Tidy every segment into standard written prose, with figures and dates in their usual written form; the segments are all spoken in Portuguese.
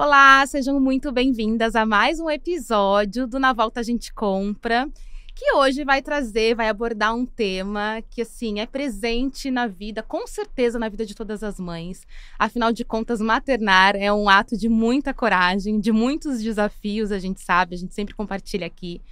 Olá, sejam muito bem-vindas a mais um episódio do Na Volta a Gente Compra, que hoje vai abordar um tema que, assim, é presente na vida, com certeza na vida de todas as mães. Afinal de contas, maternar é um ato de muita coragem, de muitos desafios, a gente sabe, a gente sempre compartilha aqui.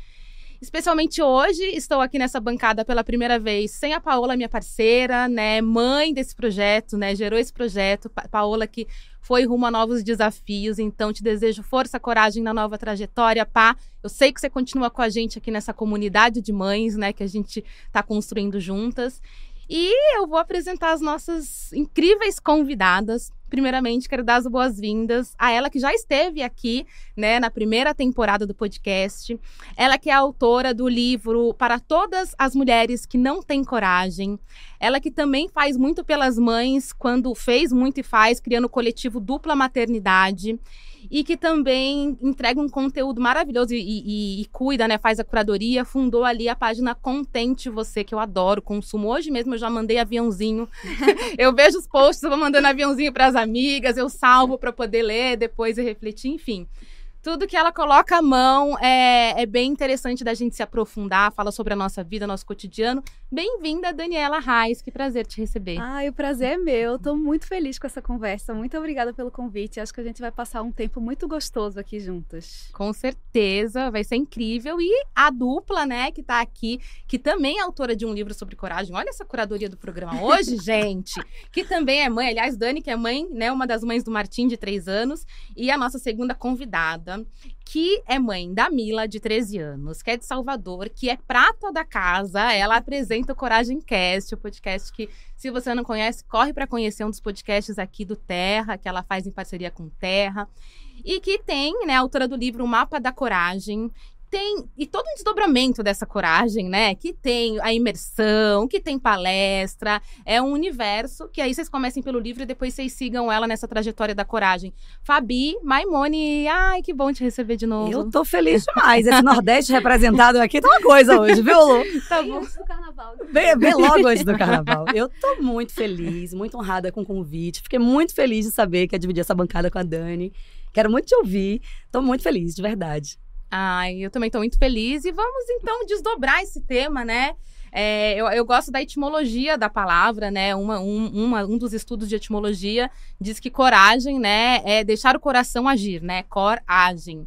Especialmente hoje, estou aqui nessa bancada pela primeira vez sem a Paola, minha parceira, né, mãe desse projeto, né, gerou esse projeto. Paola que foi rumo a novos desafios, então te desejo força, coragem na nova trajetória, Pá. Eu sei que você continua com a gente aqui nessa comunidade de mães, né, que a gente está construindo juntas. E eu vou apresentar as nossas incríveis convidadas. Primeiramente, quero dar as boas-vindas a ela que já esteve aqui, né, na primeira temporada do podcast. Ela que é a autora do livro Para Todas as Mulheres que Não Têm Coragem. Ela que também faz muito pelas mães, quando fez muito e faz, criando o coletivo Dupla Maternidade. E que também entrega um conteúdo maravilhoso e cuida, né? Faz a curadoria, fundou ali a página Contente Você, que eu adoro, consumo. Hoje mesmo eu já mandei aviãozinho. Eu vejo os posts, eu vou mandando aviãozinho para as amigas, eu salvo para poder ler depois e refletir, enfim. Tudo que ela coloca à mão é bem interessante da gente se aprofundar, fala sobre a nossa vida, nosso cotidiano. Bem-vinda, Daniela Reis, que prazer te receber. O prazer é meu, estou muito feliz com essa conversa, muito obrigada pelo convite, acho que a gente vai passar um tempo muito gostoso aqui juntas. Com certeza, vai ser incrível. E a dupla, né, que tá aqui, que também é autora de um livro sobre coragem, olha essa curadoria do programa hoje, gente, que também é mãe, aliás, Dani, que é mãe, né, uma das mães do Martim, de 3 anos, e a nossa segunda convidada, que é mãe da Mila, de 13 anos, que é de Salvador, que é prata da casa. Ela apresenta o Coragem Cast, o podcast que, se você não conhece, corre para conhecer, um dos podcasts aqui do Terra, que ela faz em parceria com Terra. E que tem, né, a autora do livro O Mapa da Coragem. E todo um desdobramento dessa coragem, né? Que tem a imersão, que tem palestra. É um universo que aí vocês comecem pelo livro e depois vocês sigam ela nessa trajetória da coragem. Fabi, Maimone, ai, que bom te receber de novo. Eu tô feliz demais. Esse Nordeste representado aqui tá uma coisa hoje, viu, Lu? Tá bom. Antes do carnaval. Bem logo antes do carnaval. Eu tô muito feliz, muito honrada com o convite. Fiquei muito feliz de saber que ia dividir essa bancada com a Dani. Quero muito te ouvir. Tô muito feliz, de verdade. Ai, eu também tô muito feliz. E vamos, então, desdobrar esse tema, né? Eu gosto da etimologia da palavra, né? Um dos estudos de etimologia diz que coragem, né, é deixar o coração agir, né? Coragem.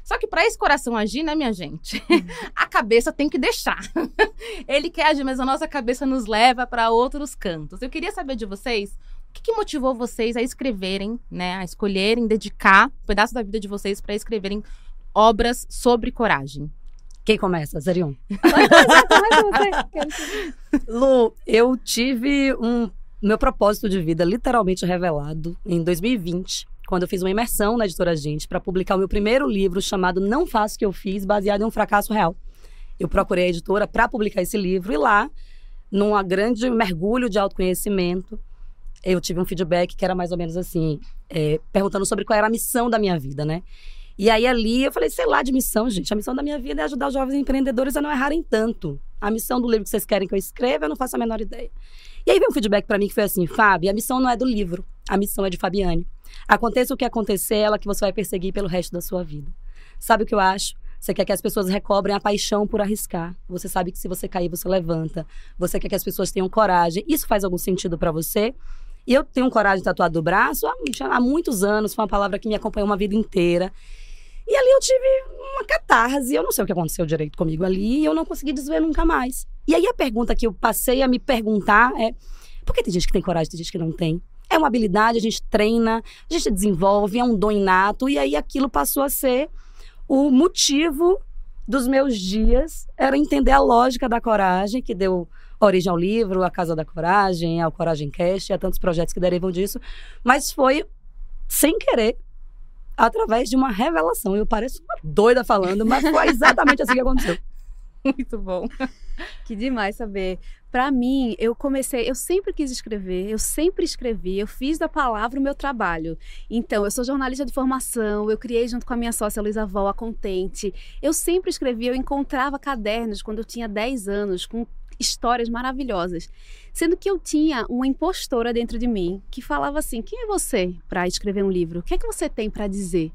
Só que para esse coração agir, né, minha gente? A cabeça tem que deixar. Ele quer agir, mas a nossa cabeça nos leva para outros cantos. Eu queria saber de vocês, o que motivou vocês a escreverem, né? A escolherem, dedicar um pedaço da vida de vocês para escreverem obras sobre coragem. Quem começa, Zerion? Você. Lu, eu tive meu propósito de vida literalmente revelado em 2020, quando eu fiz uma imersão na Editora Gente para publicar o meu primeiro livro chamado Não Faço o que Eu Fiz, baseado em um fracasso real. Eu procurei a editora para publicar esse livro e lá, num grande mergulho de autoconhecimento, eu tive um feedback que era mais ou menos assim, perguntando sobre qual era a missão da minha vida, né? E aí ali eu falei, sei lá, de missão, gente. A missão da minha vida é ajudar os jovens empreendedores a não errarem tanto. A missão do livro que vocês querem que eu escreva, eu não faço a menor ideia. E aí veio um feedback pra mim que foi assim, Fábio, a missão não é do livro, a missão é de Fabiane. Aconteça o que acontecer, é ela que você vai perseguir pelo resto da sua vida. Sabe o que eu acho? Você quer que as pessoas recobrem a paixão por arriscar. Você sabe que se você cair, você levanta. Você quer que as pessoas tenham coragem. Isso faz algum sentido pra você? E eu tenho coragem tatuado do braço há muitos anos, foi uma palavra que me acompanhou uma vida inteira. E ali eu tive uma catarse, eu não sei o que aconteceu direito comigo ali, e eu não consegui desver nunca mais. E aí a pergunta que eu passei a me perguntar é, por que tem gente que tem coragem e tem gente que não tem? É uma habilidade, a gente treina, a gente desenvolve, é um dom inato, e aí aquilo passou a ser o motivo dos meus dias, era entender a lógica da coragem, que deu origem ao livro, a Casa da Coragem, ao Coragem Cast, a tantos projetos que derivam disso, mas foi sem querer, através de uma revelação. Eu pareço uma doida falando, mas foi exatamente assim que aconteceu. Muito bom. Que demais saber. Para mim, eu sempre quis escrever, eu sempre escrevi, eu fiz da palavra o meu trabalho. Então, eu sou jornalista de formação, eu criei junto com a minha sócia Luísa Vol a Contente. Eu sempre escrevi, eu encontrava cadernos quando eu tinha 10 anos, com histórias maravilhosas. Sendo que eu tinha uma impostora dentro de mim que falava assim, quem é você para escrever um livro? O que é que você tem para dizer?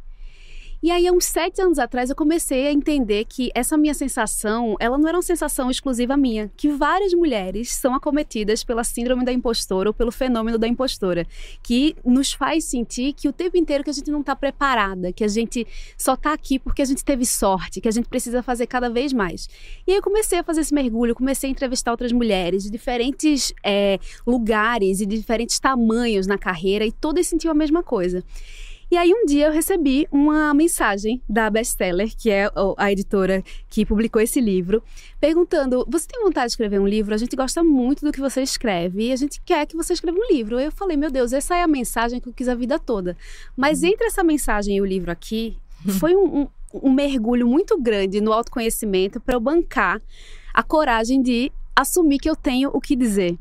E aí, há uns 7 anos atrás, eu comecei a entender que essa minha sensação, ela não era uma sensação exclusiva minha, que várias mulheres são acometidas pela síndrome da impostora ou pelo fenômeno da impostora, que nos faz sentir que o tempo inteiro que a gente não está preparada, que a gente só está aqui porque a gente teve sorte, que a gente precisa fazer cada vez mais. E aí eu comecei a fazer esse mergulho, comecei a entrevistar outras mulheres de diferentes lugares e de diferentes tamanhos na carreira e todas sentiam a mesma coisa. E aí um dia eu recebi uma mensagem da Bestseller, que é a editora que publicou esse livro, perguntando, você tem vontade de escrever um livro? A gente gosta muito do que você escreve e a gente quer que você escreva um livro. Eu falei, meu Deus, essa é a mensagem que eu quis a vida toda. Mas entre essa mensagem e o livro aqui, foi um mergulho muito grande no autoconhecimento para eu bancar a coragem de assumir que eu tenho o que dizer.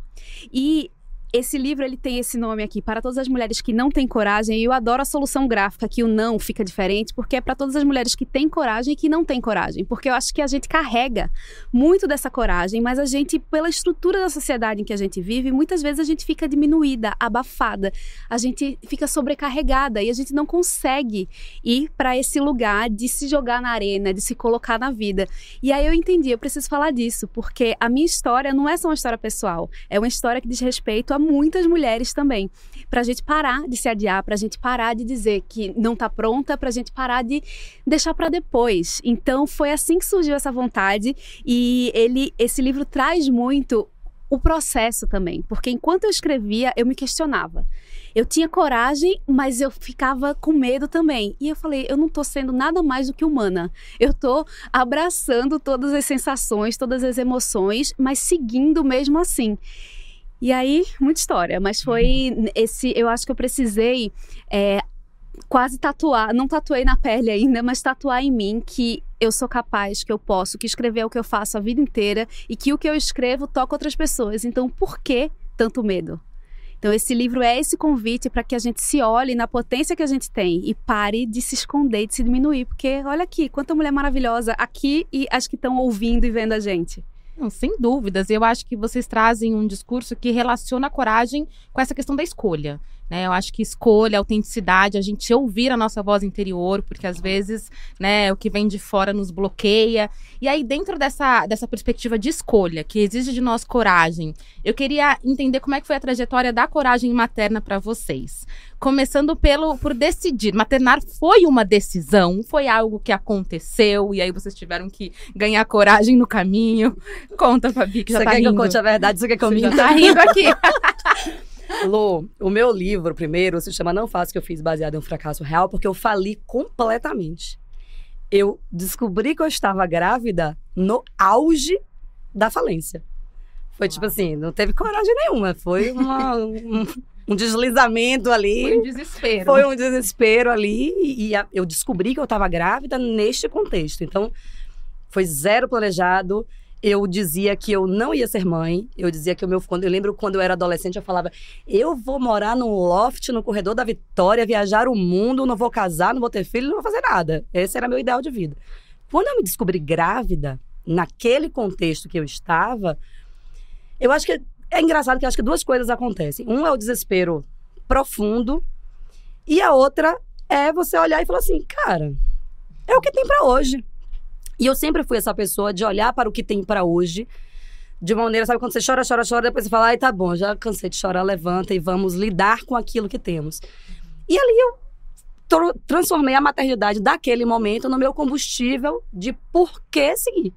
E esse livro, ele tem esse nome aqui, para todas as mulheres que não têm coragem, e eu adoro a solução gráfica, que o não fica diferente, porque é para todas as mulheres que têm coragem e que não têm coragem, porque eu acho que a gente carrega muito dessa coragem, mas a gente, pela estrutura da sociedade em que a gente vive, muitas vezes a gente fica diminuída, abafada, a gente fica sobrecarregada e a gente não consegue ir para esse lugar de se jogar na arena, de se colocar na vida. E aí eu entendi, eu preciso falar disso, porque a minha história não é só uma história pessoal, é uma história que diz respeito a muitas mulheres também, pra gente parar de se adiar, pra gente parar de dizer que não tá pronta, pra gente parar de deixar pra depois. Então foi assim que surgiu essa vontade e esse livro traz muito o processo também, porque enquanto eu escrevia, eu me questionava. Eu tinha coragem, mas eu ficava com medo também. E eu falei, eu não tô sendo nada mais do que humana. Eu tô abraçando todas as sensações, todas as emoções, mas seguindo mesmo assim. E aí, muita história, mas foi eu acho que eu precisei quase tatuar, não tatuei na pele ainda, mas tatuar em mim que eu sou capaz, que eu posso, que escrever é o que eu faço a vida inteira e que o que eu escrevo toca outras pessoas. Então, por que tanto medo? Então, esse livro é esse convite para que a gente se olhe na potência que a gente tem e pare de se esconder, de se diminuir, porque olha aqui, quanta mulher maravilhosa aqui e as que estão ouvindo e vendo a gente. Não, sem dúvidas. Eu acho que vocês trazem um discurso que relaciona a coragem com essa questão da escolha, né? Eu acho que escolha, autenticidade, a gente ouvir a nossa voz interior, porque às vezes, né, o que vem de fora nos bloqueia. E aí, dentro dessa perspectiva de escolha, que exige de nós coragem, eu queria entender como é que foi a trajetória da coragem materna para vocês. Começando por decidir. Maternar foi uma decisão? Foi algo que aconteceu e aí vocês tiveram que ganhar coragem no caminho? Conta, Fabi, que já tá rindo. Você quer que eu conte a verdade? Você quer que eu minta? Tá rindo aqui. Lô, o meu livro, primeiro, se chama Não Faça o que eu fiz, baseado em um fracasso real, porque eu fali completamente. Eu descobri que eu estava grávida no auge da falência. Foi tipo assim, não teve coragem nenhuma. Foi um deslizamento ali. Foi um desespero. Foi um desespero ali. E eu descobri que eu estava grávida neste contexto. Então, foi zero planejado. Eu dizia que eu não ia ser mãe. Eu dizia que eu lembro quando eu era adolescente, eu falava, eu vou morar num loft no corredor da Vitória, viajar o mundo, não vou casar, não vou ter filho, não vou fazer nada. Esse era meu ideal de vida. Quando eu me descobri grávida, naquele contexto que eu estava, eu acho que é engraçado que eu acho que duas coisas acontecem. Um é o desespero profundo e a outra é você olhar e falar assim, cara, é o que tem pra hoje. E eu sempre fui essa pessoa de olhar para o que tem pra hoje, de uma maneira, sabe, quando você chora, depois você fala, ai, tá bom, já cansei de chorar, levanta e vamos lidar com aquilo que temos. E ali eu transformei a maternidade daquele momento no meu combustível de por que seguir.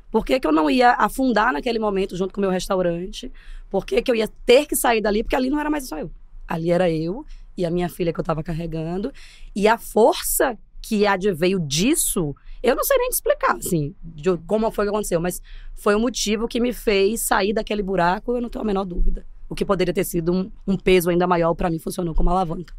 Por que eu não ia afundar naquele momento junto com o meu restaurante? Por que eu ia ter que sair dali? Porque ali não era mais só eu. Ali era eu e a minha filha que eu estava carregando. E a força que adveio disso, eu não sei nem te explicar, assim, de como foi que aconteceu. Mas foi o motivo que me fez sair daquele buraco, eu não tenho a menor dúvida. O que poderia ter sido um peso ainda maior, para mim, funcionou como alavanca.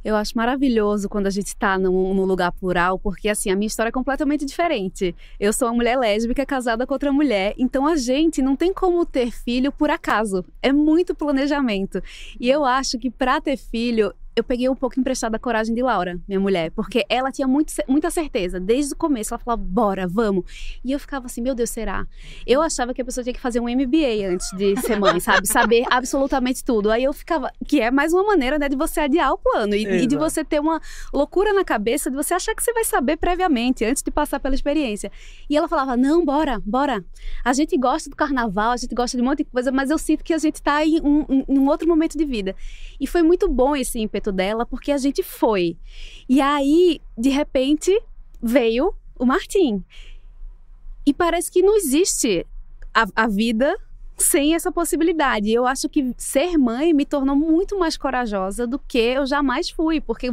Eu acho maravilhoso quando a gente está num lugar plural, porque assim, a minha história é completamente diferente. Eu sou uma mulher lésbica casada com outra mulher, então a gente não tem como ter filho por acaso. É muito planejamento. E eu acho que para ter filho, eu peguei um pouco emprestada a coragem de Laura, minha mulher, porque ela tinha muita certeza, desde o começo, ela falava, bora, vamos. E eu ficava assim, meu Deus, será? Eu achava que a pessoa tinha que fazer um MBA antes de ser mãe, sabe? Saber absolutamente tudo. Aí eu ficava, que é mais uma maneira, né, de você adiar o plano e de você ter uma loucura na cabeça, de você achar que você vai saber previamente, antes de passar pela experiência. E ela falava, não, bora. A gente gosta do carnaval, a gente gosta de um monte de coisa, mas eu sinto que a gente tá em um outro momento de vida. E foi muito bom esse ímpeto dela, porque a gente foi. E aí, de repente, veio o Martim. E parece que não existe a vida sem essa possibilidade. Eu acho que ser mãe me tornou muito mais corajosa do que eu jamais fui. Porque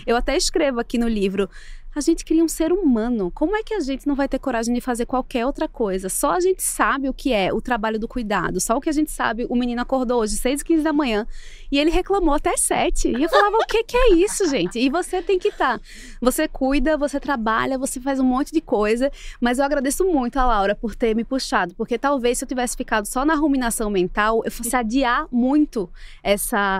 eu até escrevo aqui no livro, a gente cria um ser humano. Como é que a gente não vai ter coragem de fazer qualquer outra coisa? Só a gente sabe o que é o trabalho do cuidado. Só o que a gente sabe, o menino acordou hoje, 6h15 da manhã, e ele reclamou até 7. E eu falava, o que é isso, gente? E você tem que estar. Você cuida, você trabalha, você faz um monte de coisa. Mas eu agradeço muito a Laura por ter me puxado. Porque talvez se eu tivesse ficado só na ruminação mental, eu fosse adiar muito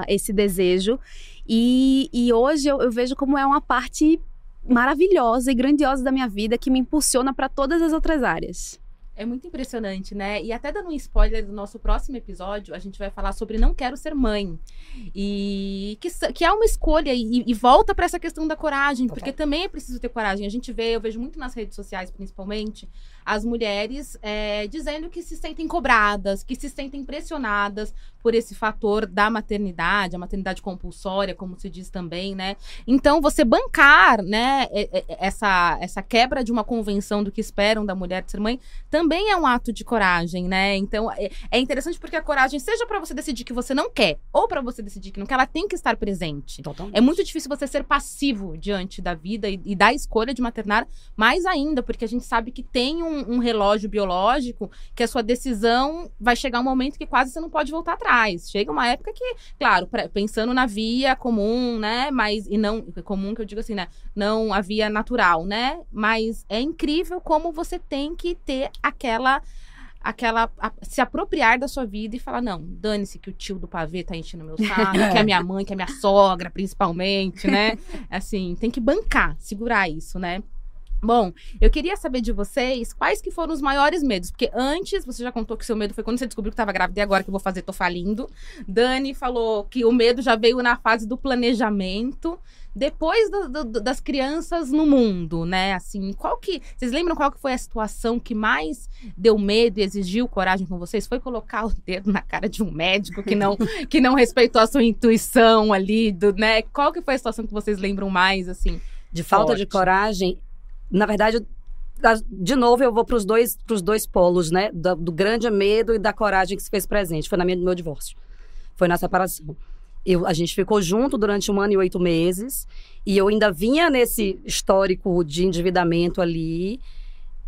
esse desejo. E hoje eu vejo como é uma parte maravilhosa e grandiosa da minha vida que me impulsiona para todas as outras áreas. É muito impressionante, né? E até dando um spoiler do nosso próximo episódio, a gente vai falar sobre não quero ser mãe. E que é uma escolha e volta para essa questão da coragem, porque também é preciso ter coragem. Eu vejo muito nas redes sociais, principalmente, as mulheres dizendo que se sentem cobradas, que se sentem pressionadas por esse fator da maternidade, a maternidade compulsória, como se diz também, né? Então, você bancar, né, essa quebra de uma convenção do que esperam da mulher de ser mãe, também é um ato de coragem, né? Então, é interessante porque a coragem, seja para você decidir que você não quer, ou para você decidir que não quer, ela tem que estar presente. Totalmente. É muito difícil você ser passivo diante da vida e da escolha de maternar, mais ainda, porque a gente sabe que tem um relógio biológico que a sua decisão vai chegar um momento que quase você não pode voltar atrás. Chega uma época que, claro, pensando na via comum, né? Mas, e não, comum que eu digo assim, né? Não a via natural, né? Mas é incrível como você tem que ter se apropriar da sua vida e falar, não, dane-se que o tio do pavê tá enchendo meu saco, que a minha mãe, que a minha sogra, principalmente, né? Assim, tem que bancar, segurar isso, né? Bom, eu queria saber de vocês quais que foram os maiores medos. Porque antes, você já contou que seu medo foi quando você descobriu que estava grávida e agora que eu vou fazer, tô falindo. Dani falou que o medo já veio na fase do planejamento. Depois das crianças no mundo, né? Assim, vocês lembram qual que foi a situação que mais deu medo e exigiu coragem com vocês? Foi colocar o dedo na cara de um médico que não respeitou a sua intuição ali, né? Qual que foi a situação que vocês lembram mais, assim? De falta forte? De coragem, na verdade, de novo eu vou para os dois polos, né? Do grande medo e da coragem que se fez presente. Foi no meu divórcio. Foi na separação. A gente ficou junto durante 1 ano e 8 meses. E eu ainda vinha nesse histórico de endividamento ali.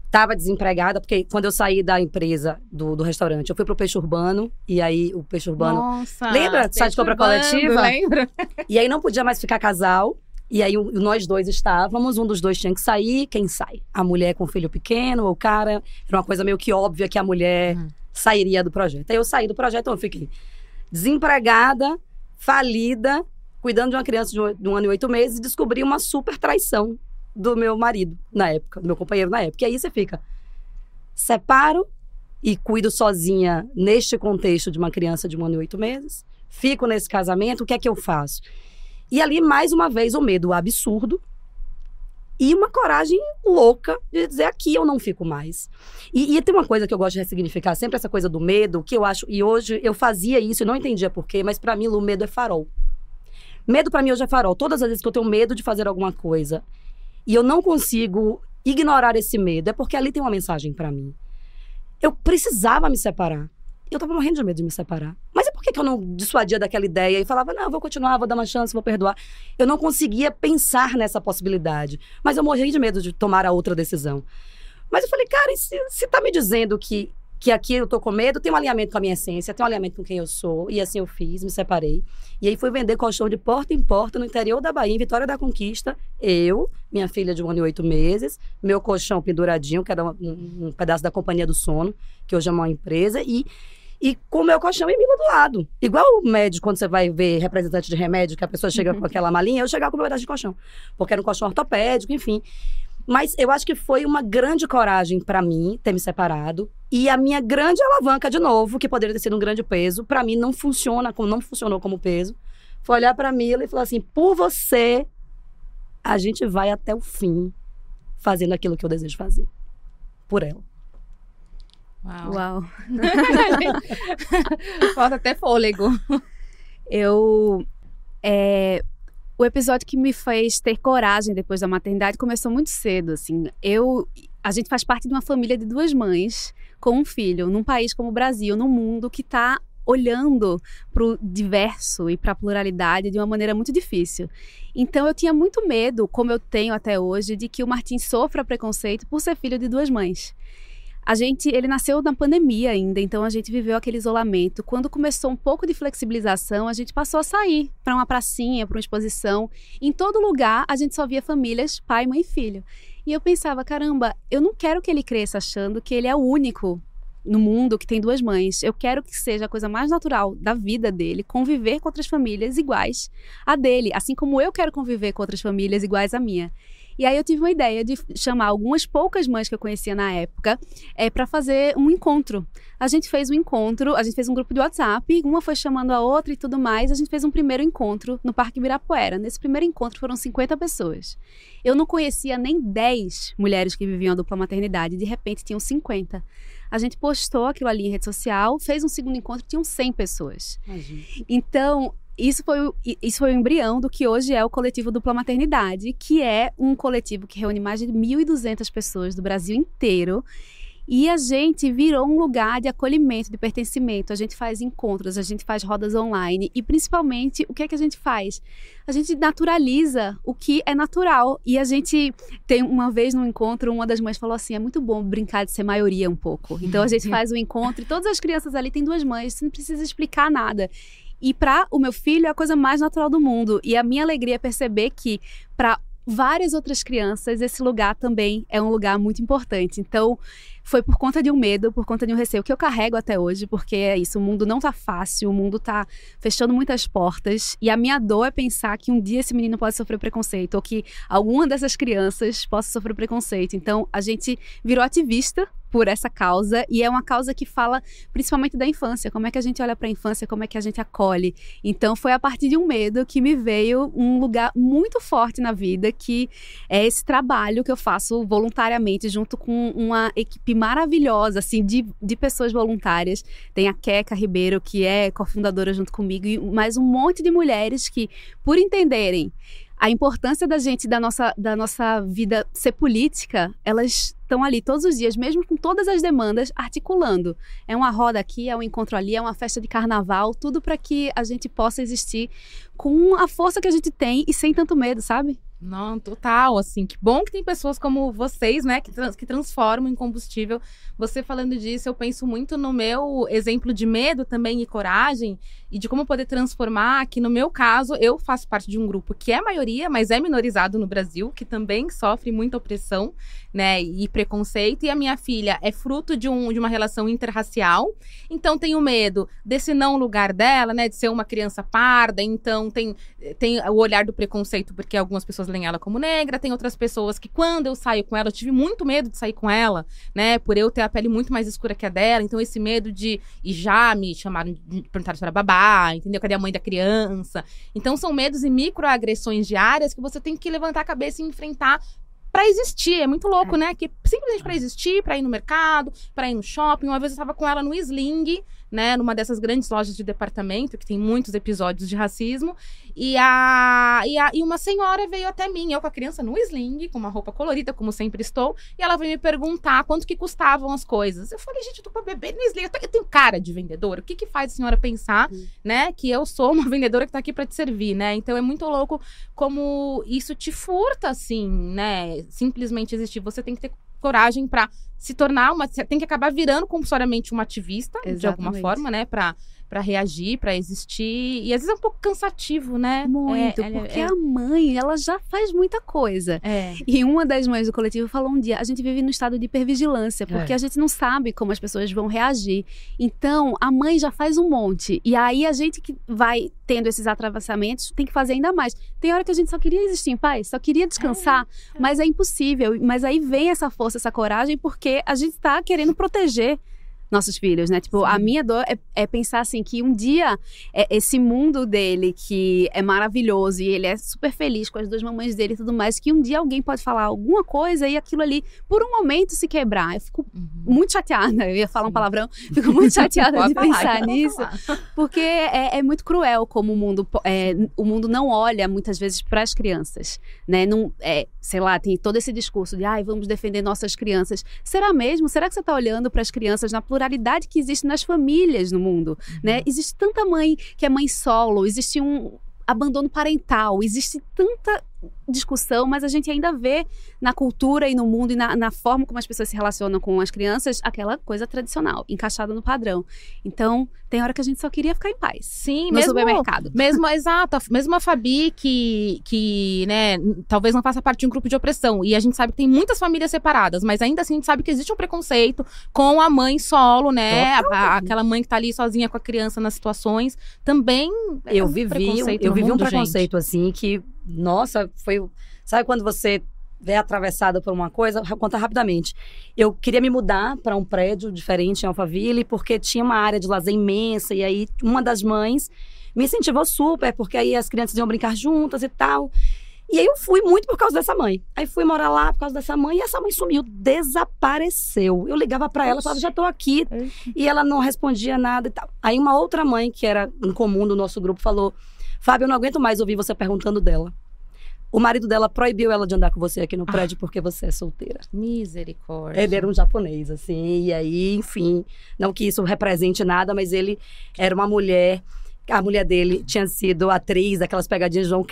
Estava desempregada, porque quando eu saí da empresa, do restaurante, eu fui pro Peixe Urbano. E aí, o Peixe Urbano... Nossa! Lembra? Site de compra coletiva? Lembra? E aí, não podia mais ficar casal. E aí, nós dois estávamos. Um dos dois tinha que sair. Quem sai? A mulher com o filho pequeno ou o cara? Era uma coisa meio que óbvia que a mulher sairia do projeto. Aí, eu saí do projeto, então eu fiquei desempregada, falida, cuidando de uma criança de 1 ano e 8 meses, e descobri uma super traição do meu marido na época, do meu companheiro na época. E aí você fica, separo e cuido sozinha neste contexto de uma criança de 1 ano e 8 meses, fico nesse casamento, o que é que eu faço? E ali, mais uma vez, o medo absurdo e uma coragem louca de dizer, aqui eu não fico mais. E tem uma coisa que eu gosto de ressignificar, sempre essa coisa do medo, que eu acho, e hoje eu fazia isso e não entendia por quê, mas pra mim o medo é farol. Medo pra mim hoje é farol. Todas as vezes que eu tenho medo de fazer alguma coisa e eu não consigo ignorar esse medo, é porque ali tem uma mensagem pra mim. Eu precisava me separar. Eu tava morrendo de medo de me separar. Mas por que eu não dissuadia daquela ideia e falava, não, vou continuar, vou dar uma chance, vou perdoar? Eu não conseguia pensar nessa possibilidade. Mas eu morri de medo de tomar a outra decisão. Mas eu falei, cara, e se tá me dizendo que aqui eu tô com medo, tem um alinhamento com a minha essência, tem um alinhamento com quem eu sou. E assim eu fiz, me separei. E aí fui vender colchão de porta em porta no interior da Bahia, em Vitória da Conquista. Eu, minha filha de 1 ano e 8 meses, meu colchão penduradinho, que era um pedaço da Companhia do Sono, que hoje é uma empresa. E com o meu colchão e Mila do lado. Igual o médico, quando você vai ver representante de remédio, que a pessoa chega com aquela malinha, eu chegava com o meu pedaço de colchão. Porque era um colchão ortopédico, enfim. Mas eu acho que foi uma grande coragem pra mim ter me separado. E a minha grande alavanca, de novo, que poderia ter sido um grande peso, pra mim não funcionou como peso, foi olhar pra Mila e falar assim, por você, a gente vai até o fim fazendo aquilo que eu desejo fazer. Por ela. Uau. Falta até fôlego. O episódio que me fez ter coragem depois da maternidade começou muito cedo, assim. A gente faz parte de uma família de 2 mães com um filho, num país como o Brasil, num mundo que está olhando para o diverso e para a pluralidade de uma maneira muito difícil. Então eu tinha muito medo, como eu tenho até hoje, de que o Martim sofra preconceito por ser filho de 2 mães. Ele nasceu na pandemia ainda, então a gente viveu aquele isolamento. Quando começou um pouco de flexibilização, a gente passou a sair para uma pracinha, para uma exposição. Em todo lugar, a gente só via famílias, pai, mãe e filho. E eu pensava, caramba, eu não quero que ele cresça achando que ele é o único no mundo que tem 2 mães. Eu quero que seja a coisa mais natural da vida dele, conviver com outras famílias iguais à dele, assim como eu quero conviver com outras famílias iguais à minha. E aí eu tive uma ideia de chamar algumas poucas mães que eu conhecia na época para fazer um encontro. A gente fez um grupo de WhatsApp, uma foi chamando a outra e tudo mais. A gente fez um primeiro encontro no Parque Ibirapuera. Nesse primeiro encontro foram 50 pessoas. Eu não conhecia nem 10 mulheres que viviam a dupla maternidade, de repente tinham 50. A gente postou aquilo ali em rede social, fez um segundo encontro, tinham 100 pessoas. Imagina. Então, isso foi o embrião do que hoje é o coletivo Dupla Maternidade, que é um coletivo que reúne mais de 1.200 pessoas do Brasil inteiro. E a gente virou um lugar de acolhimento, de pertencimento. A gente faz encontros, a gente faz rodas online e, principalmente, o que é que a gente faz? A gente naturaliza o que é natural. E a gente tem, uma vez no encontro, uma das mães falou assim, é muito bom brincar de ser maioria um pouco. Então, a gente faz o encontro e todas as crianças ali têm 2 mães, você não precisa explicar nada. E para o meu filho é a coisa mais natural do mundo. E a minha alegria é perceber que para várias outras crianças esse lugar também é um lugar muito importante. Então foi por conta de um medo, por conta de um receio que eu carrego até hoje, porque é isso, o mundo não tá fácil, o mundo tá fechando muitas portas e a minha dor é pensar que um dia esse menino pode sofrer preconceito ou que alguma dessas crianças possa sofrer preconceito. Então a gente virou ativista por essa causa, e é uma causa que fala principalmente da infância, como é que a gente olha para a infância, como é que a gente acolhe. Então foi a partir de um medo que me veio um lugar muito forte na vida, que é esse trabalho que eu faço voluntariamente junto com uma equipe maravilhosa, assim, de pessoas voluntárias. Tem a Queca Ribeiro, que é cofundadora junto comigo, e mais um monte de mulheres que, por entenderem a importância da nossa vida ser política, elas estão ali todos os dias, mesmo com todas as demandas, articulando. É uma roda aqui, é um encontro ali, é uma festa de carnaval, tudo para que a gente possa existir com a força que a gente tem e sem tanto medo, sabe? Não, total, assim, que bom que tem pessoas como vocês, né, que transformam em combustível. Você falando disso, eu penso muito no meu exemplo de medo também e coragem, e de como poder transformar, que no meu caso, eu faço parte de um grupo que é maioria, mas é minorizado no Brasil, que também sofre muita opressão, né, e preconceito, e a minha filha é fruto de uma relação interracial, então tenho medo desse não lugar dela, né, de ser uma criança parda, então tem o olhar do preconceito, porque algumas pessoas leem ela como negra, tem outras pessoas que quando eu saio com ela, eu tive muito medo de sair com ela, né, por eu ter a pele muito mais escura que a dela, então esse medo de, e já me chamaram, perguntaram se era babá, entendeu, cadê a mãe da criança, então são medos e microagressões diárias que você tem que levantar a cabeça e enfrentar pra existir, é muito louco, né, que simplesmente pra existir, pra ir no mercado, pra ir no shopping. Uma vez eu tava com ela no Sling, né, numa dessas grandes lojas de departamento, que tem muitos episódios de racismo, e uma senhora veio até mim, eu com a criança no Sling, com uma roupa colorida, como sempre estou, e ela veio me perguntar quanto que custavam as coisas. Eu falei, gente, eu tô com a bebê no Sling, eu tenho cara de vendedora, o que faz a senhora pensar, né, que eu sou uma vendedora que tá aqui pra te servir, né, então é muito louco como isso te furta, assim, né, simplesmente existir. Você tem que ter coragem pra se tornar você tem que acabar virando compulsoriamente uma ativista, exatamente, de alguma forma, né, pra pra reagir, pra existir. E às vezes é um pouco cansativo, né? Muito, porque a mãe, ela já faz muita coisa. E uma das mães do coletivo falou um dia, a gente vive no estado de hipervigilância, porque a gente não sabe como as pessoas vão reagir. Então, a mãe já faz um monte. E aí, a gente que vai tendo esses atravessamentos, tem que fazer ainda mais. Tem hora que a gente só queria existir em paz, só queria descansar, mas é impossível. Mas aí vem essa força, essa coragem, porque a gente tá querendo proteger nossos filhos, né? Tipo, a minha dor é pensar assim, que um dia esse mundo dele, que é maravilhoso e ele é super feliz com as duas mamães dele e tudo mais, que um dia alguém pode falar alguma coisa e aquilo ali, por um momento, se quebrar. Eu fico muito chateada, eu ia falar um palavrão, fico muito chateada de pensar nisso, porque é muito cruel como o mundo não olha muitas vezes para as crianças, né? Não, sei lá, tem todo esse discurso de, vamos defender nossas crianças. Será mesmo? Será que você está olhando para as crianças na pluralidade que existe nas famílias no mundo, né? Existe tanta mãe que é mãe solo, existe um abandono parental, existe tanta discussão, mas a gente ainda vê na cultura e no mundo e na forma como as pessoas se relacionam com as crianças, aquela coisa tradicional, encaixada no padrão. Então, tem hora que a gente só queria ficar em paz. Sim, no supermercado. Exato. Mesmo a Fabi, que né, talvez não faça parte de um grupo de opressão. E a gente sabe que tem muitas famílias separadas, mas ainda assim a gente sabe que existe um preconceito com a mãe solo, né? Aquela mãe que tá ali sozinha com a criança nas situações. Também eu vivi um preconceito assim que, nossa, foi... Sabe quando você é atravessada por uma coisa? Vou contar rapidamente. Eu queria me mudar para um prédio diferente em Alphaville, porque tinha uma área de lazer imensa. E aí, uma das mães me incentivou super, porque aí as crianças iam brincar juntas e tal. E aí, eu fui muito por causa dessa mãe. Aí, fui morar lá por causa dessa mãe. E essa mãe sumiu, desapareceu. Eu ligava para ela, falava, já tô aqui. E ela não respondia nada e tal. Aí, uma outra mãe, que era em comum do nosso grupo, falou... Fábio, eu não aguento mais ouvir você perguntando dela. O marido dela proibiu ela de andar com você aqui no prédio porque você é solteira. Misericórdia. Ele era um japonês, assim, e aí, enfim, não que isso represente nada, mas ele era uma mulher, a mulher dele tinha sido atriz daquelas pegadinhas de João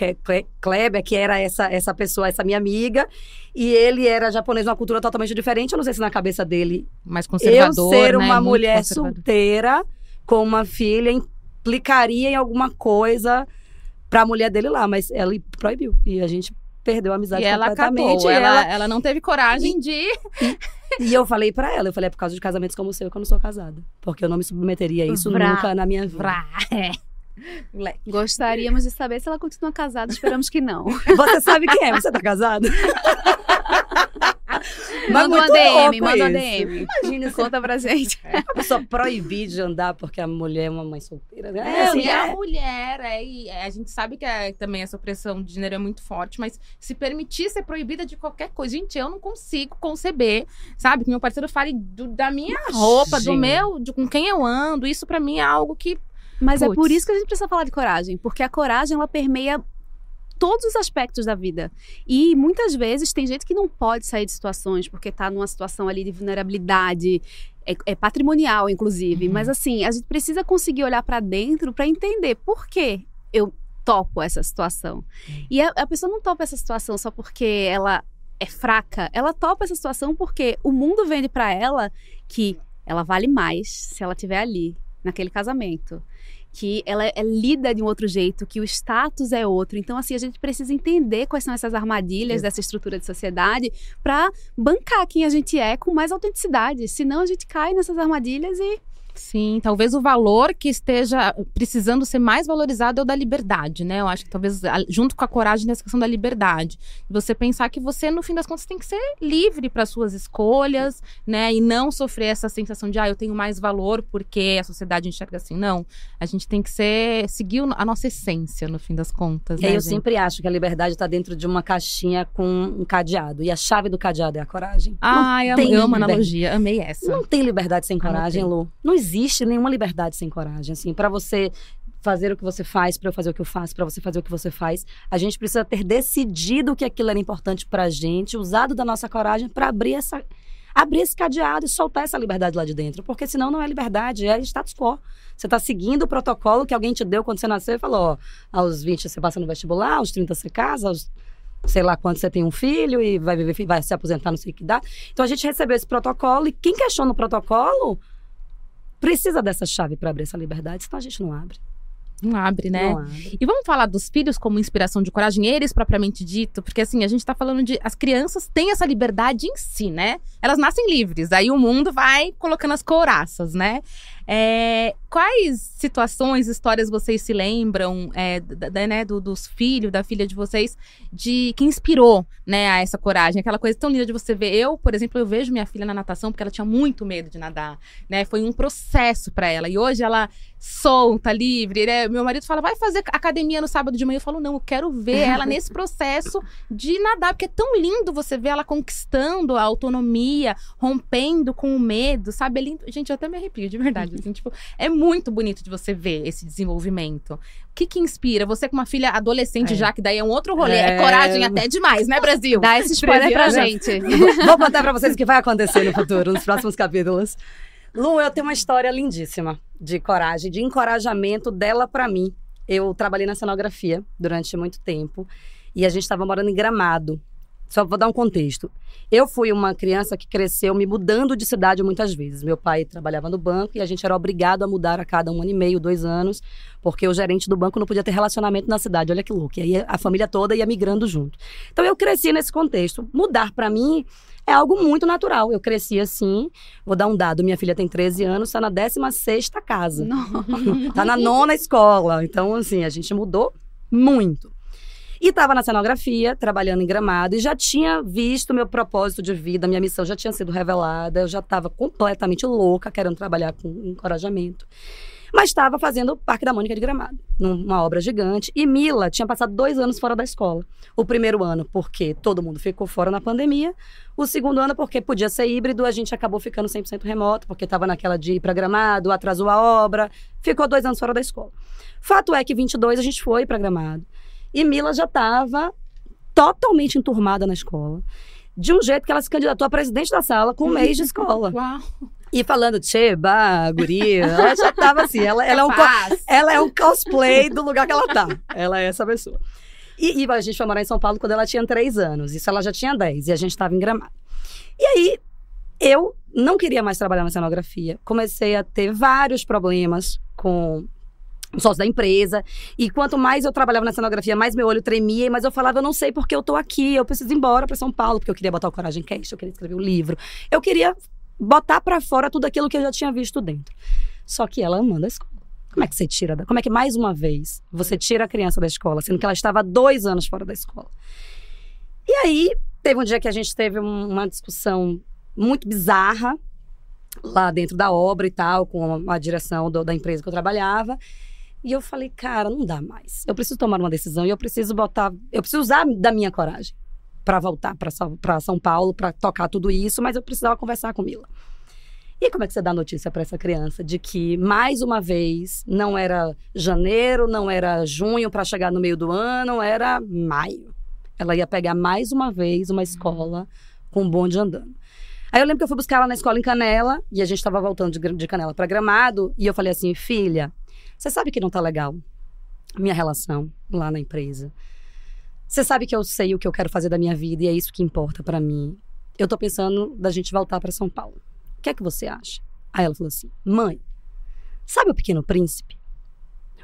Kleber, que era essa pessoa, essa minha amiga, e ele era japonês, uma cultura totalmente diferente. Eu não sei se na cabeça dele, mais conservador, eu ser né? uma mulher solteira com uma filha implicaria em alguma coisa pra mulher dele lá, mas ela proibiu. E a gente perdeu a amizade completamente. E ela não teve coragem de... E eu falei pra ela, é por causa de casamentos como o seu que eu não sou casada. Porque eu não me submeteria a isso nunca na minha vida. Gostaríamos de saber se ela continua casada, esperamos que não. Você sabe quem é? Você tá casado? Manda uma DM, manda uma DM. Imagina, conta pra gente. A pessoa proibir de andar porque a mulher é uma mãe solteira, né? A mulher, a gente sabe que também essa opressão de gênero é muito forte, mas se permitir ser proibida de qualquer coisa, gente, eu não consigo conceber, sabe? Que meu parceiro fale da minha roupa, com quem eu ando, isso pra mim é algo que... Mas é por isso que a gente precisa falar de coragem, porque a coragem, ela permeia todos os aspectos da vida. E muitas vezes tem gente que não pode sair de situações porque tá numa situação ali de vulnerabilidade, é patrimonial, inclusive. Mas assim, a gente precisa conseguir olhar pra dentro pra entender por que eu topo essa situação. E a pessoa não topa essa situação só porque ela é fraca. Ela topa essa situação porque o mundo vende pra ela que ela vale mais se ela estiver ali, naquele casamento. Que ela é lida de um outro jeito, que o status é outro. Então, assim, a gente precisa entender quais são essas armadilhas dessa estrutura de sociedade para bancar quem a gente é com mais autenticidade. Senão, a gente cai nessas armadilhas e... Sim, talvez o valor que esteja precisando ser mais valorizado é o da liberdade, né? Eu acho que talvez, junto com a coragem, nessa questão da liberdade. Você pensar que você, no fim das contas, tem que ser livre para suas escolhas, né? E não sofrer essa sensação de, eu tenho mais valor porque a sociedade enxerga assim. Não, a gente tem que seguir a nossa essência, no fim das contas, né, eu sempre acho que a liberdade está dentro de uma caixinha com um cadeado. E a chave do cadeado é a coragem. Eu amo a analogia, amei essa. Não tem liberdade sem coragem, Lu. Não existe nenhuma liberdade sem coragem, assim, para você fazer o que você faz, para eu fazer o que eu faço, para você fazer o que você faz, a gente precisa ter decidido que aquilo era importante pra gente, usado da nossa coragem para abrir esse cadeado e soltar essa liberdade lá de dentro, porque senão não é liberdade, é status quo. Você tá seguindo o protocolo que alguém te deu quando você nasceu e falou, aos 20 você passa no vestibular, aos 30 você casa, aos sei lá quando você tem um filho e vai se aposentar, não sei o que dá. Então a gente recebeu esse protocolo e quem questiona o protocolo precisa dessa chave para abrir essa liberdade, senão a gente não abre. Não abre, né? Não abre. E vamos falar dos filhos como inspiração de coragem, eles propriamente dito, porque assim, a gente tá falando de... As crianças têm essa liberdade em si, né? Elas nascem livres, aí o mundo vai colocando as couraças, né? Quais situações, histórias vocês se lembram né, dos filhos, da filha de vocês, que inspirou, né, a essa coragem? Aquela coisa tão linda de você ver. Eu, por exemplo, eu vejo minha filha na natação porque ela tinha muito medo de nadar, né? Foi um processo pra ela. E hoje ela solta, livre, né? Meu marido fala, vai fazer academia no sábado de manhã. Eu falo, não, eu quero ver ela nesse processo de nadar, porque é tão lindo você ver ela conquistando a autonomia, rompendo com o medo, sabe? É lindo. Gente, eu até me arrepio, de verdade. Assim, tipo, é muito bonito de você ver esse desenvolvimento. O que inspira? Você com uma filha adolescente já, que daí é um outro rolê. É coragem até demais, né, Brasil? Dá esse spoiler pra gente. Vou contar pra vocês o que vai acontecer no futuro, nos próximos capítulos. Lu, eu tenho uma história lindíssima de coragem, de encorajamento dela pra mim. Eu trabalhei na cenografia durante muito tempo e a gente estava morando em Gramado. Só vou dar um contexto. Eu fui uma criança que cresceu me mudando de cidade muitas vezes. Meu pai trabalhava no banco e a gente era obrigado a mudar a cada 1 ano e meio, 2 anos, porque o gerente do banco não podia ter relacionamento na cidade. Olha que louco. E aí a família toda ia migrando junto. Então eu cresci nesse contexto. Mudar pra mim é algo muito natural. Eu cresci assim. Vou dar um dado. Minha filha tem 13 anos, está na 16ª casa. Está na 9ª escola. Então, assim, a gente mudou muito. E estava na cenografia, trabalhando em Gramado, e já tinha visto meu propósito de vida, minha missão já tinha sido revelada, eu já estava completamente louca, querendo trabalhar com encorajamento. Mas estava fazendo o Parque da Mônica de Gramado, numa obra gigante, e Mila tinha passado 2 anos fora da escola. O primeiro ano porque todo mundo ficou fora na pandemia, o segundo ano porque podia ser híbrido, a gente acabou ficando 100% remoto, porque estava naquela de ir para Gramado, atrasou a obra, ficou 2 anos fora da escola. Fato é que 22 a gente foi para Gramado. E Mila já estava totalmente enturmada na escola. De um jeito que ela se candidatou a presidente da sala com 1 mês de escola. Uau! E falando, tcheba, guria, ela já estava assim. Ela é um cosplay do lugar que ela tá. Ela é essa pessoa. E a gente foi morar em São Paulo quando ela tinha 3 anos. Isso ela já tinha 10 e a gente estava em Gramado. E aí, eu não queria mais trabalhar na cenografia. Comecei a ter vários problemas com o sócio da empresa, e quanto mais eu trabalhava na cenografia, mais meu olho tremia, mas eu falava, eu não sei porque eu tô aqui, eu preciso ir embora pra São Paulo, porque eu queria botar o Coragem Cast, eu queria escrever um livro, eu queria botar pra fora tudo aquilo que eu já tinha visto dentro. Só que ela amando a escola. Como é que você tira? Como é que, mais uma vez, você tira a criança da escola, sendo que ela estava há 2 anos fora da escola? E aí, teve um dia que a gente teve uma discussão muito bizarra, lá dentro da obra e tal, com a direção da empresa que eu trabalhava. E eu falei, cara, não dá mais. Eu preciso tomar uma decisão e eu preciso usar da minha coragem para voltar para São Paulo, para tocar tudo isso, mas eu precisava conversar com Mila. E como é que você dá notícia para essa criança de que, mais uma vez, não era janeiro, não era junho para chegar no meio do ano, era maio. Ela ia pegar mais uma vez uma escola com um bonde andando. Aí eu lembro que eu fui buscar ela na escola em Canela, e a gente estava voltando de Canela para Gramado, e eu falei assim, filha, você sabe que não tá legal minha relação lá na empresa. Você sabe que eu sei o que eu quero fazer da minha vida e é isso que importa pra mim. Eu tô pensando da gente voltar pra São Paulo. O que é que você acha? Aí ela falou assim, mãe, sabe o Pequeno Príncipe?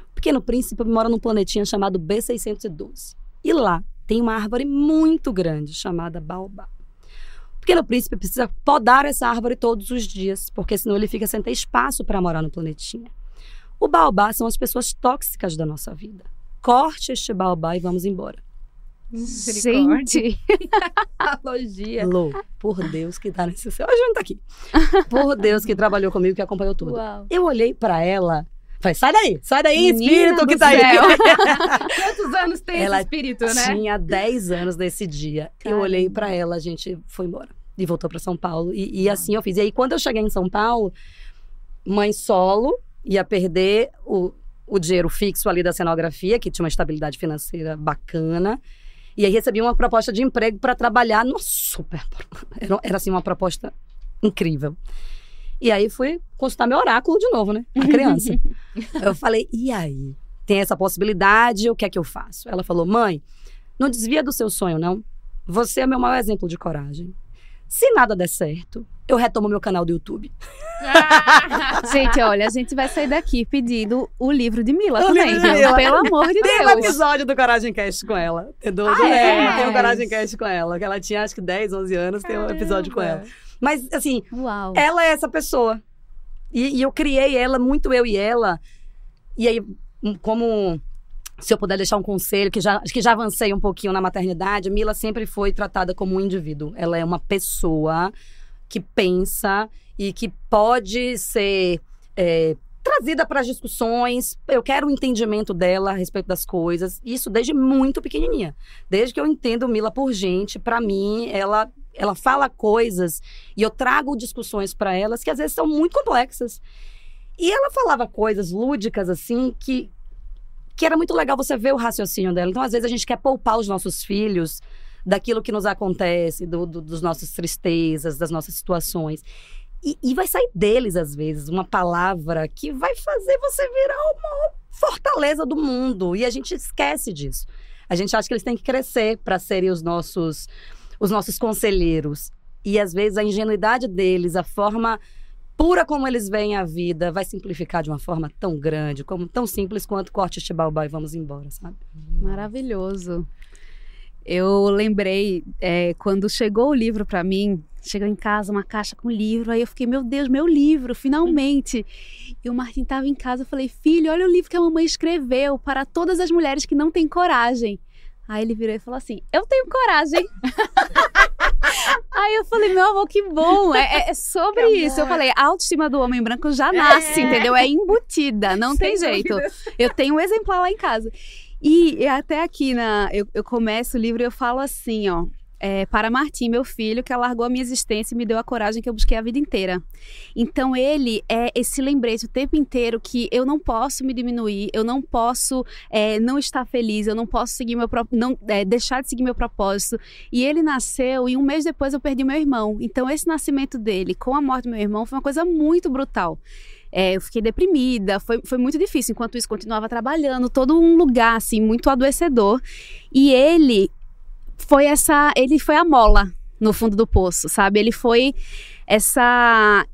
O Pequeno Príncipe mora num planetinha chamado B612. E lá tem uma árvore muito grande chamada Baobá. O Pequeno Príncipe precisa podar essa árvore todos os dias, porque senão ele fica sem ter espaço pra morar no planetinha. O baobá são as pessoas tóxicas da nossa vida. Corte este baobá e vamos embora. Gente! Analogia. Lô, por Deus que tá nesse céu. A gente não tá aqui. Por Deus que trabalhou comigo, que acompanhou tudo. Uau. Eu olhei pra ela, falei, sai daí, Menina espírito que do tá aí. céu. Quantos anos tem Ela esse espírito, né? tinha 10 anos nesse dia. Eu olhei pra ela, a gente foi embora. E voltou pra São Paulo. E assim eu fiz. E aí, quando eu cheguei em São Paulo, mãe solo, ia perder o dinheiro fixo ali da cenografia, que tinha uma estabilidade financeira bacana. E aí recebi uma proposta de emprego para trabalhar no super... Era assim, uma proposta incrível. E aí fui consultar meu oráculo de novo, né? A criança. Eu falei, e aí? Tem essa possibilidade, o que é que eu faço? Ela falou, mãe, não desvia do seu sonho, não. Você é meu maior exemplo de coragem. Se nada der certo, eu retomo meu canal do YouTube. Gente, olha, a gente vai sair daqui pedindo o livro de Mila também, livro de viu? Mila. Pelo amor de Tem um Deus. episódio do Coragem Cast com ela. Entendeu? Tem um Coragem Cast com ela. Que ela tinha, acho que 10, 11 anos, tem um episódio com ela. Mas, assim, Uau. ela é essa pessoa. E eu criei ela, muito eu e ela. E aí, como... Se eu puder deixar um conselho, acho que já avancei um pouquinho na maternidade, Mila sempre foi tratada como um indivíduo. Ela é uma pessoa que pensa e que pode ser trazida para as discussões. Eu quero o entendimento dela a respeito das coisas. Isso desde muito pequenininha. Desde que eu entendo Mila por gente, para mim, ela fala coisas e eu trago discussões para elas que às vezes são muito complexas. E ela falava coisas lúdicas, assim, que era muito legal você ver o raciocínio dela. Então, às vezes, a gente quer poupar os nossos filhos daquilo que nos acontece, dos nossas tristezas, das nossas situações. E vai sair deles, às vezes, uma palavra que vai fazer você virar uma fortaleza do mundo. E a gente esquece disso. A gente acha que eles têm que crescer para serem os nossos conselheiros. E, às vezes, a ingenuidade deles, a forma pura como eles veem a vida, vai simplificar de uma forma tão grande, tão simples quanto corte este baobá e vamos embora, sabe? Maravilhoso. Eu lembrei, quando chegou o livro para mim, chegou em casa uma caixa com livro, aí eu fiquei, meu Deus, meu livro, finalmente. E o Martin estava em casa, eu falei, filho, olha o livro que a mamãe escreveu para todas as mulheres que não têm coragem. Aí ele virou e falou assim, eu tenho coragem. Aí eu falei, meu amor, que bom, é sobre isso. Eu falei, a autoestima do homem branco já nasce, entendeu? É embutida, não tem jeito. Eu tenho um exemplar lá em casa. E até aqui, eu começo o livro e eu falo assim, ó. Para Martim, meu filho, que alargou a minha existência e me deu a coragem que eu busquei a vida inteira. Então ele é esse lembrete o tempo inteiro que eu não posso me diminuir, eu não posso não estar feliz, eu não posso seguir deixar de seguir meu propósito. E ele nasceu e um mês depois eu perdi meu irmão. Então esse nascimento dele com a morte do meu irmão foi uma coisa muito brutal. Eu fiquei deprimida, foi muito difícil. Enquanto isso, continuava trabalhando, todo um lugar assim, muito adoecedor. E ele foi a mola no fundo do poço, sabe? Ele foi essa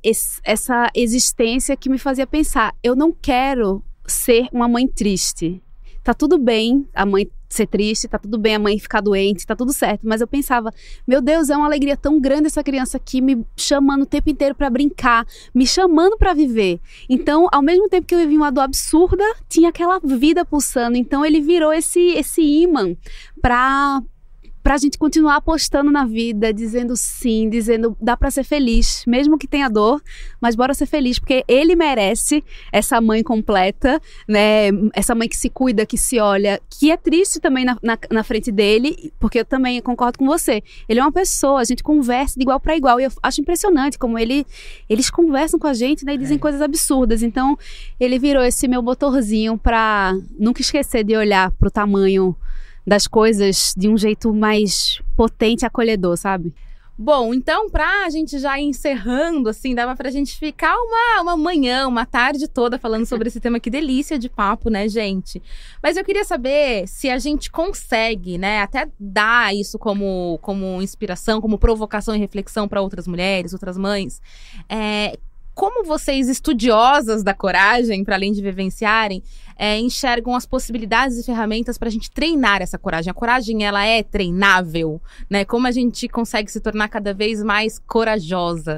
existência que me fazia pensar, eu não quero ser uma mãe triste. Tá tudo bem a mãe ser triste, tá tudo bem a mãe ficar doente, tá tudo certo. Mas eu pensava, meu Deus, é uma alegria tão grande essa criança aqui me chamando o tempo inteiro pra brincar, me chamando pra viver. Então, ao mesmo tempo que eu vivia uma dor absurda, tinha aquela vida pulsando. Então, ele virou esse imã pra gente continuar apostando na vida, dizendo sim, dizendo dá pra ser feliz, mesmo que tenha dor, mas bora ser feliz, porque ele merece essa mãe completa, né? Essa mãe que se cuida, que se olha, que é triste também na frente dele, porque eu também concordo com você. Ele é uma pessoa, a gente conversa de igual para igual, e eu acho impressionante como eles conversam com a gente, né? E dizem coisas absurdas. Então, ele virou esse meu motorzinho pra nunca esquecer de olhar pro tamanho das coisas de um jeito mais potente e acolhedor, sabe? Bom, então, pra gente já ir encerrando, assim, dava pra gente ficar uma manhã, uma tarde toda falando sobre esse tema. Que delícia de papo, né, gente? Mas eu queria saber se a gente consegue, né, até dar isso como inspiração, como provocação e reflexão para outras mulheres, outras mães. Como vocês, estudiosas da coragem, para além de vivenciarem, enxergam as possibilidades e ferramentas para a gente treinar essa coragem? A coragem, ela é treinável, né? Como a gente consegue se tornar cada vez mais corajosa?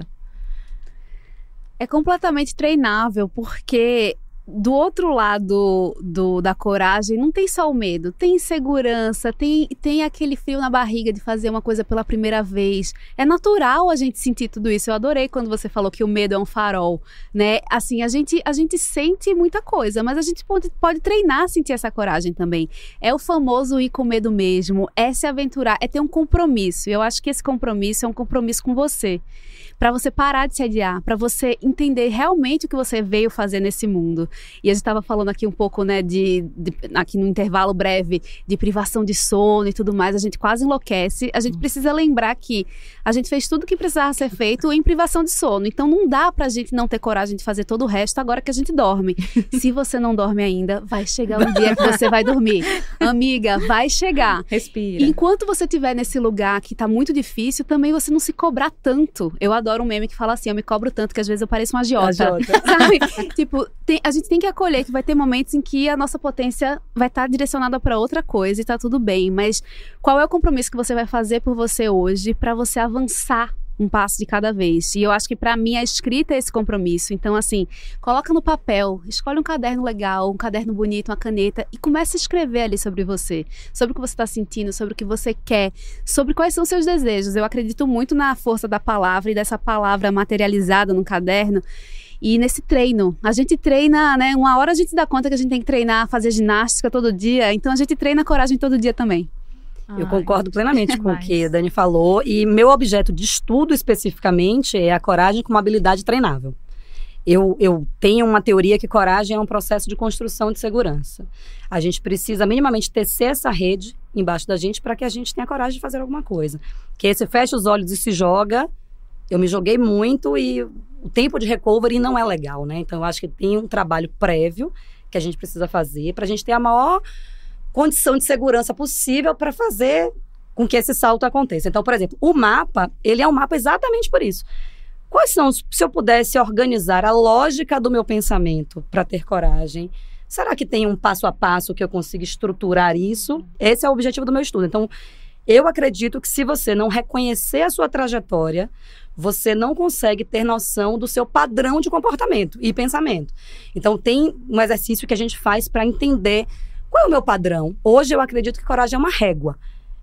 É completamente treinável, porque do outro lado da coragem não tem só o medo, tem insegurança, tem aquele frio na barriga de fazer uma coisa pela primeira vez. É natural a gente sentir tudo isso. Eu adorei quando você falou que o medo é um farol, né? Assim, a gente sente muita coisa, mas a gente pode treinar a sentir essa coragem também. É o famoso ir com medo mesmo, é se aventurar, é ter um compromisso. E eu acho que esse compromisso é um compromisso com você. Para você parar de se adiar, para você entender realmente o que você veio fazer nesse mundo. E a gente estava falando aqui um pouco, né, aqui no intervalo breve, de privação de sono e tudo mais, a gente quase enlouquece. A gente precisa lembrar que a gente fez tudo o que precisava ser feito em privação de sono. Então não dá pra gente não ter coragem de fazer todo o resto agora que a gente dorme. Se você não dorme ainda, vai chegar um dia que você vai dormir. Amiga, vai chegar. Respira. Enquanto você estiver nesse lugar que tá muito difícil, também você não se cobrar tanto. Eu adoro um meme que fala assim, eu me cobro tanto que às vezes eu pareço uma agiota. Sabe? Tipo, a gente tem que acolher que vai ter momentos em que a nossa potência vai estar direcionada para outra coisa e tá tudo bem. Mas qual é o compromisso que você vai fazer por você hoje para você avançar um passo de cada vez? E eu acho que para mim a escrita é esse compromisso. Então, assim, coloca no papel, escolhe um caderno legal, um caderno bonito, uma caneta e comece a escrever ali sobre você, sobre o que você está sentindo, sobre o que você quer, sobre quais são os seus desejos. Eu acredito muito na força da palavra e dessa palavra materializada no caderno. E nesse treino, a gente treina, né? Uma hora a gente dá conta que a gente tem que treinar, fazer ginástica todo dia, então a gente treina a coragem todo dia também. Eu concordo plenamente com o que a Dani falou. E meu objeto de estudo especificamente é a coragem como habilidade treinável. Eu tenho uma teoria que coragem é um processo de construção de segurança. A gente precisa minimamente tecer essa rede embaixo da gente para que a gente tenha coragem de fazer alguma coisa. Que você fecha os olhos e se joga. Eu me joguei muito e o tempo de recovery não é legal, né? Então eu acho que tem um trabalho prévio que a gente precisa fazer para a gente ter a maior condição de segurança possível para fazer com que esse salto aconteça. Então, por exemplo, o mapa, ele é um mapa exatamente por isso. Quais são, se eu pudesse organizar a lógica do meu pensamento para ter coragem, será que tem um passo a passo que eu consiga estruturar isso? Esse é o objetivo do meu estudo. Então, eu acredito que se você não reconhecer a sua trajetória, você não consegue ter noção do seu padrão de comportamento e pensamento. Então, tem um exercício que a gente faz para entender qual é o meu padrão? Hoje eu acredito que coragem é uma régua.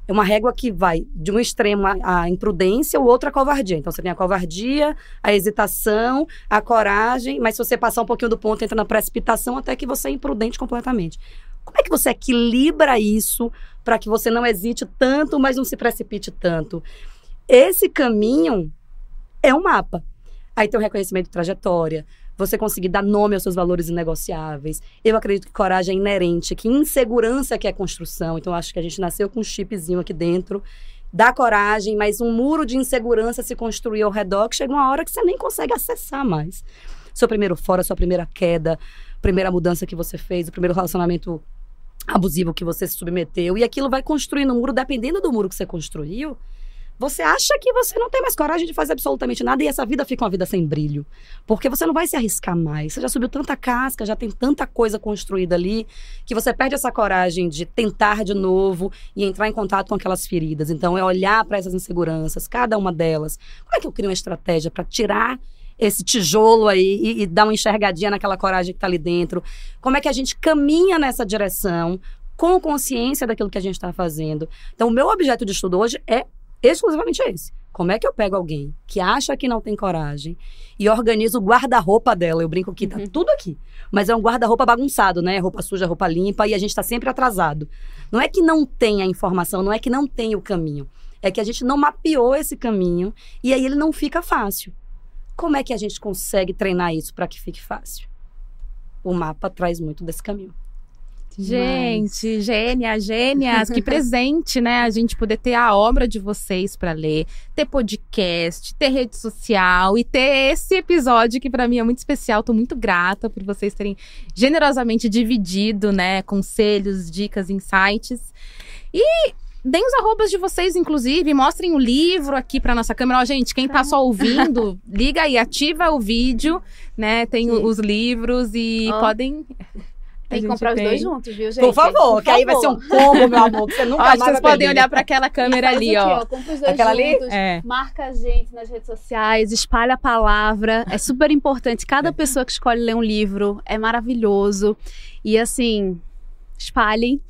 É uma régua que vai de um extremo à imprudência, o outro à covardia. Então você tem a covardia, a hesitação, a coragem, mas se você passar um pouquinho do ponto, entra na precipitação até que você é imprudente completamente. Como é que você equilibra isso para que você não hesite tanto, mas não se precipite tanto? Esse caminho é um mapa. Aí tem o reconhecimento de trajetória, você conseguir dar nome aos seus valores inegociáveis. Eu acredito que coragem é inerente, que insegurança que é construção. Então, eu acho que a gente nasceu com um chipzinho aqui dentro, dá coragem, mas um muro de insegurança se construiu ao redor, que chega uma hora que você nem consegue acessar mais. Seu primeiro fora, sua primeira queda, primeira mudança que você fez, o primeiro relacionamento abusivo que você se submeteu, e aquilo vai construindo um muro, dependendo do muro que você construiu, você acha que você não tem mais coragem de fazer absolutamente nada e essa vida fica uma vida sem brilho. Porque você não vai se arriscar mais. Você já subiu tanta casca, já tem tanta coisa construída ali, que você perde essa coragem de tentar de novo e entrar em contato com aquelas feridas. Então, é olhar para essas inseguranças, cada uma delas. Como é que eu crio uma estratégia para tirar esse tijolo aí e dar uma enxergadinha naquela coragem que está ali dentro? Como é que a gente caminha nessa direção com consciência daquilo que a gente está fazendo? Então, o meu objeto de estudo hoje é exclusivamente esse. Como é que eu pego alguém que acha que não tem coragem e organizo o guarda-roupa dela? Eu brinco que tá tudo aqui. Mas é um guarda-roupa bagunçado, né? Roupa suja, roupa limpa, e a gente tá sempre atrasado. Não é que não tem a informação, não é que não tem o caminho. É que a gente não mapeou esse caminho e aí ele não fica fácil. Como é que a gente consegue treinar isso para que fique fácil? O mapa traz muito desse caminho. Gente, gênias, que presente, né? A gente poder ter a obra de vocês para ler, ter podcast, ter rede social e ter esse episódio que para mim é muito especial. Tô muito grata por vocês terem generosamente dividido, né, conselhos, dicas, insights. E deem os arrobas de vocês, inclusive, mostrem o livro aqui pra nossa câmera. Ó, gente, quem tá só ouvindo, liga aí, ativa o vídeo, né? Tem os livros e podem... Tem que comprar os dois juntos, viu, gente? Por favor, que aí vai ser um combo, meu amor, que você nunca mais vai vocês podem olhar pra aquela câmera ali, ó. Compra os dois Aquela juntos, ali? marca a gente nas redes sociais, espalha a palavra. É super importante. Cada pessoa que escolhe ler um livro é maravilhoso. E assim, espalhem.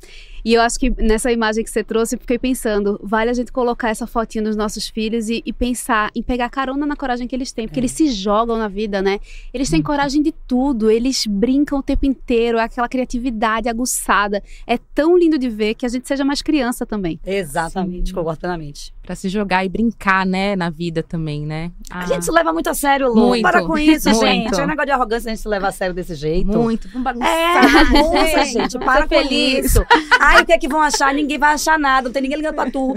E eu acho que nessa imagem que você trouxe, eu fiquei pensando, vale a gente colocar essa fotinha dos nossos filhos e pensar em pegar carona na coragem que eles têm, porque eles se jogam na vida, né? Eles têm coragem de tudo, eles brincam o tempo inteiro, aquela criatividade aguçada. É tão lindo de ver que a gente seja mais criança também. Exatamente, concordo plenamente. Pra se jogar e brincar, né, na vida também, né? A gente se leva muito a sério, Lu. Muito. Para com isso, Muito. gente. É um negócio de arrogância a gente se levar a sério desse jeito. Muito, vamos bagunçar. Bagunça, gente. Para com isso. Ai, o que é que vão achar? Ninguém vai achar nada. Não tem ninguém ligando pra tu.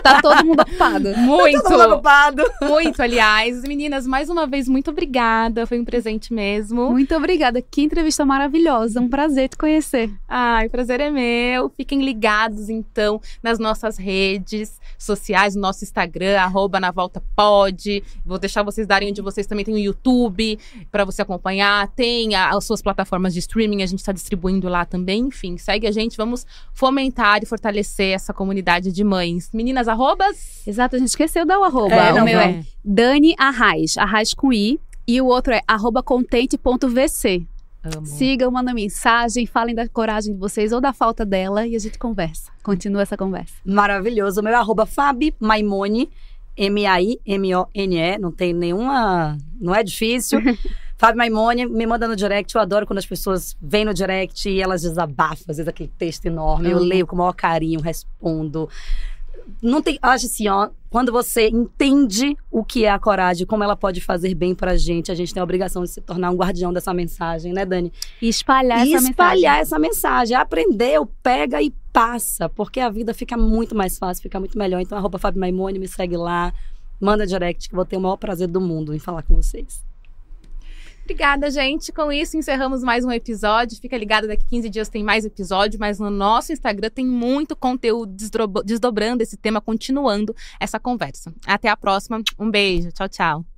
Tá todo mundo ocupado. Muito. Todo mundo ocupado. Muito, aliás. Meninas, mais uma vez, muito obrigada. Foi um presente mesmo. Muito obrigada. Que entrevista maravilhosa. Um prazer te conhecer. Ai, o prazer é meu. Fiquem ligados, então, nas nossas redes sociais, no nosso Instagram, @navoltapod. Vou deixar vocês darem onde vocês também tem o YouTube para você acompanhar. Tem as suas plataformas de streaming, a gente está distribuindo lá também. Enfim, segue a gente, vamos fomentar e fortalecer essa comunidade de mães. Meninas, arrobas? Exato, a gente esqueceu de dar o arroba. Não, o meu vamos. é Dani Arraes com I. E o outro é @contente.vc. Amo. Sigam, mandem mensagem, falem da coragem de vocês ou da falta dela e a gente conversa. Continua essa conversa. Maravilhoso. O meu é @Fabi Maimone, MAIMONE. Não tem nenhuma... Não é difícil. Fabi Maimone, me manda no direct. Eu adoro quando as pessoas vêm no direct e elas desabafam, às vezes aquele texto enorme. Eu leio com o maior carinho, respondo. Não tem, acho assim, ó, quando você entende o que é a coragem, como ela pode fazer bem pra gente, a gente tem a obrigação de se tornar um guardião dessa mensagem, né, Dani? E espalhar E essa espalhar mensagem. essa mensagem. Aprendeu, pega e passa, porque a vida fica muito mais fácil, fica muito melhor. Então, @Fabi Maimone, me segue lá, manda direct, que eu vou ter o maior prazer do mundo em falar com vocês. Obrigada, gente. Com isso, encerramos mais um episódio. Fica ligado, daqui 15 dias tem mais episódio, mas no nosso Instagram tem muito conteúdo desdobrando esse tema, continuando essa conversa. Até a próxima. Um beijo. Tchau, tchau.